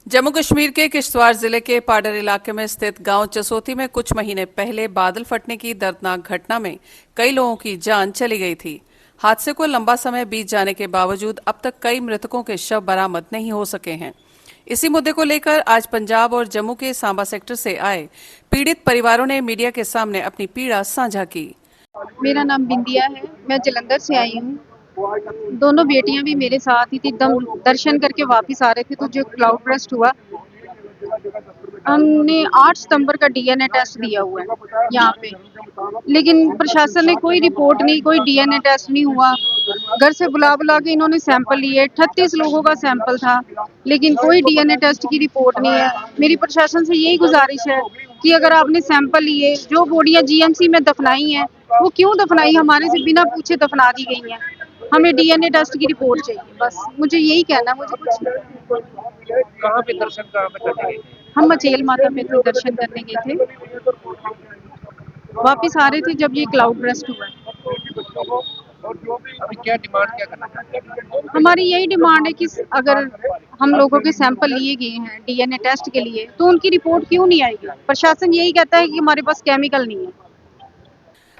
जम्मू कश्मीर के किश्तवाड़ जिले के पाडर इलाके में स्थित गांव चसोती में कुछ महीने पहले बादल फटने की दर्दनाक घटना में कई लोगों की जान चली गई थी। हादसे को लंबा समय बीत जाने के बावजूद अब तक कई मृतकों के शव बरामद नहीं हो सके हैं। इसी मुद्दे को लेकर आज पंजाब और जम्मू के सांबा सेक्टर से आए पीड़ित परिवारों ने मीडिया के सामने अपनी पीड़ा साझा की। मेरा नाम बिंदिया है। मैं जलंधर से आई हूँ। दोनों बेटियां भी मेरे साथ ही थी। दम दर्शन करके वापस आ रहे थे तो जो क्लाउड बर्स्ट हुआ, हमने 8 सितंबर का डीएनए टेस्ट दिया हुआ है यहाँ पे, लेकिन प्रशासन ने कोई रिपोर्ट नहीं, कोई डीएनए टेस्ट नहीं हुआ। घर से बुला बुला के इन्होंने सैंपल लिए, 38 लोगों का सैंपल था, लेकिन कोई डीएनए टेस्ट की रिपोर्ट नहीं है। मेरी प्रशासन से यही गुजारिश है कि अगर आपने सैंपल लिए, जो बॉडियां जीएमसी में दफनाई हैं वो क्यों दफनाई, हमारे से बिना पूछे दफना दी गई हैं। हमें डीएनए टेस्ट की रिपोर्ट चाहिए, बस मुझे यही कहना है, मुझे कुछ नहीं। कहाँ पे दर्शन कहाँ पे करने गए थे? हम मचेल माता पे थे, दर्शन करने गए थे, वापस आ रहे थे जब ये क्लाउड बर्स्ट हुआ। अभी क्या डिमांड क्या करना चाहते हैं? हमारी यही डिमांड है कि अगर हम लोगों के सैंपल लिए गए हैं डीएनए टेस्ट के लिए तो उनकी रिपोर्ट क्यों नहीं आएगी। प्रशासन यही कहता है कि हमारे पास केमिकल नहीं है।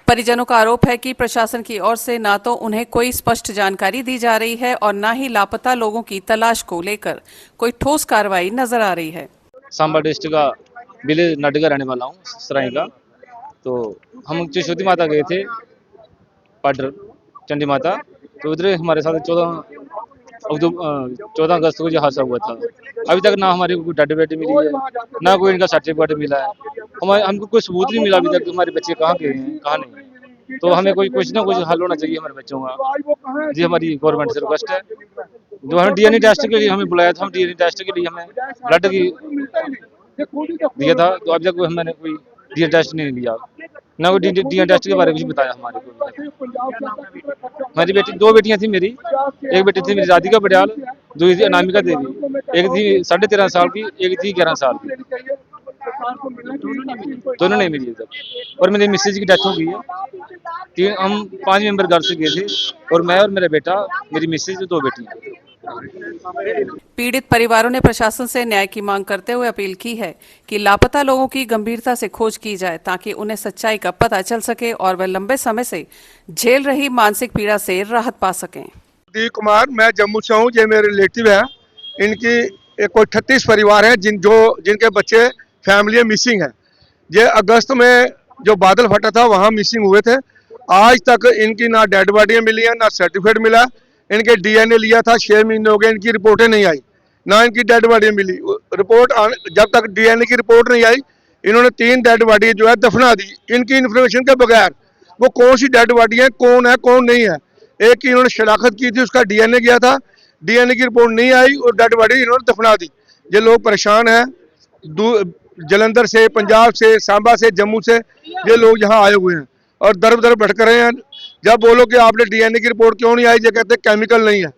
परिजनों का आरोप है कि प्रशासन की ओर से न तो उन्हें कोई स्पष्ट जानकारी दी जा रही है और न ही लापता लोगों की तलाश को लेकर कोई ठोस कार्रवाई नजर आ रही है। सांबा डिस्ट्रिक्ट का विलेज नड का रहने वाला हूँ, सराय का। तो हम चशोती माता गए थे, पाडर चंडी माता। तो उधर हमारे साथ 14 अगस्त को ये हादसा हुआ था। अभी तक ना हमारी कोई डेड बॉडी मिली है, ना कोई इनका सर्टिफिकेट मिला है। हमारे हमको कोई सबूत नहीं मिला अभी तक कि हमारे बच्चे कहाँ गए हैं कहाँ नहीं। तो हमें कोई कुछ ना कुछ हल होना चाहिए हमारे बच्चों का। जी हमारी गवर्नमेंट से रिक्वेस्ट है। जो हमें डीएनए टेस्ट के लिए हमें बुलाया था, हम डीएनए टेस्ट के लिए हमें ब्लड की दिया था, तो अभी तक हमने कोई डीएनए टेस्ट नहीं लिया, ना कोई डीएनए टेस्ट के बारे में कुछ बताया हमारे को। हमारी बेटी, दो बेटियां थी मेरी। एक बेटी थी मेरी राधिका बड़ियाल, दूसरी थी अनामिका देवी। एक थी 13.5 साल की, एक थी 11 साल की। दोनों नहीं मिली तक। और मेरी मिसेज की डेथ हो गई है। हम 5 मेंबर घर से गए थे, और मैं और मेरा बेटा, मेरी मिसेज, 2 बेटियां। पीड़ित परिवारों ने प्रशासन से न्याय की मांग करते हुए अपील की है कि लापता लोगों की गंभीरता से खोज की जाए ताकि उन्हें सच्चाई का पता चल सके और वे लंबे समय से झेल रही मानसिक पीड़ा से राहत पा सकें। दीप कुमार, मैं जम्मू से हूँ। ये मेरे रिलेटिव है। इनकी कोई 38 परिवार हैं जिनके बच्चे फैमिली मिसिंग है। ये अगस्त में जो बादल फटा था वहाँ मिसिंग हुए थे। आज तक इनकी ना डेड बॉडियाँ मिली हैं, ना सर्टिफिकेट मिला। इनके डीएनए लिया था, 6 महीने हो गए, इनकी रिपोर्टें नहीं आई, ना इनकी डेड बॉडियाँ मिली। जब तक डीएनए की रिपोर्ट नहीं आई, इन्होंने 3 डेड बॉडी जो है दफना दी इनकी इन्फॉर्मेशन के बगैर। वो कौन सी डेड बॉडी है, कौन नहीं है। एक की इन्होंने शनाख्त की थी, उसका डीएनए गया था, डीएनए की रिपोर्ट नहीं आई और डेड बॉडी इन्होंने दफना दी। ये लोग परेशान हैं, जलंधर से, पंजाब से, सांबा से, जम्मू से ये लोग यहाँ आए हुए हैं और दर दर भटक रहे हैं। जब बोलो कि आपने डीएनए की रिपोर्ट क्यों नहीं आई, ये कहते हैं केमिकल नहीं है।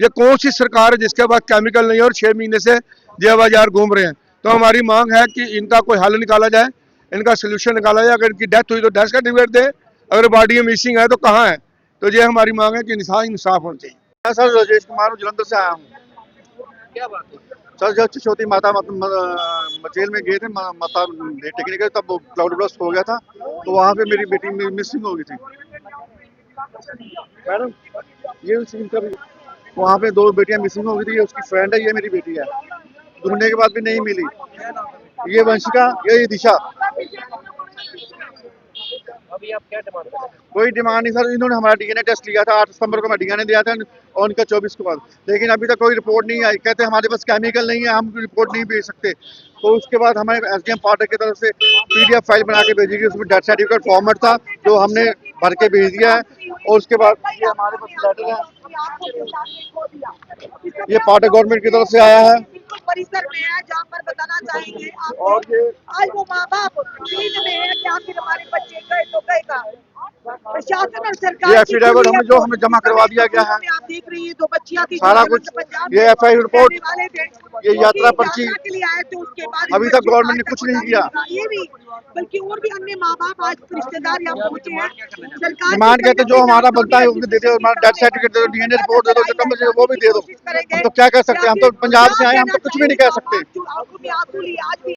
ये कौन सी सरकार है जिसके पास केमिकल नहीं है और 6 महीने से जे बाजार घूम रहे हैं। तो हमारी मांग है कि इनका कोई हल निकाला जाए, इनका सोल्यूशन निकाला जाए। अगर इनकी डेथ हुई तो डेथ सर्टिफिकेट दे, अगर बॉडी मिसिंग है तो कहाँ है। तो ये हमारी मांग है कि इंसाफ होना चाहिए। मैं सर राजेश कुमार हूँ, जलंधर से आया हूँ। क्या बात है? सर जब चौथी माता मचेल में गए थे माता टेकने गए, तब क्लाउड ब्लास्ट हो गया था। तो वहाँ पे मेरी बेटी मिसिंग हो गई थी मैडम। ये वहाँ पे 2 बेटियां मिसिंग हो गई थी। ये उसकी फ्रेंड है, ये मेरी बेटी है। ढूंढने के बाद भी नहीं मिली। ये वंशिका, ये दिशा। अभी आप क्या डिमांड कर रहे हैं? कोई डिमांड नहीं सर। इन्होंने हमारा डीएनए टेस्ट लिया था, 8 सितंबर को मैं डीएनए दिया था और उनका 24 को बाद, लेकिन अभी तक कोई रिपोर्ट नहीं आई। कहते हमारे पास केमिकल नहीं है, हम रिपोर्ट नहीं भेज सकते। तो उसके बाद हमें एसडीएम पार्टी की तरफ से पीडीएफ फाइल बना के भेजी गई। उसमें डेथ सर्टिफिकेट फॉर्मेट था जो हमने भर के भेज दिया है। और उसके बाद ये हमारे पास लेटर है, ये पार्टी गवर्नमेंट की तरफ से आया है। परिसर में है जहाँ पर बताना चाहेंगे और आपको। ये आज वो माँ बाप फील्ड में है कि आखिर हमारे बच्चे गए तो गए कहाँ। प्रशासन और सरकार ये की एफिडेविट खुली हमें जो हमें जमा करवा दिया गया है, आप देख रही है 2 बच्चियां थी सारा जो कुछ, पंजाब ये में FI रिपोर्ट, रहने वाले थे, ये जो यात्रा कि पर्ची यात्रा के लिए आए थे, उसके बाद अभी तक गवर्नमेंट ने कुछ नहीं किया। ये भी बल्कि और भी अन्य माँ बाप आज रिश्तेदार यहाँ पहुंचे हैं। सरकार डिमांड कहते जो हमारा बनता है वो दे दो, हमारा डेथ सर्टिफिकेट दे दो, डीएनए रिपोर्ट दे दो, जो कम से वो भी दे दो। हम तो क्या कर सकते हैं, हम तो पंजाब से आए, हम तो कुछ भी नहीं कह सकते। आंसू लिए आज भी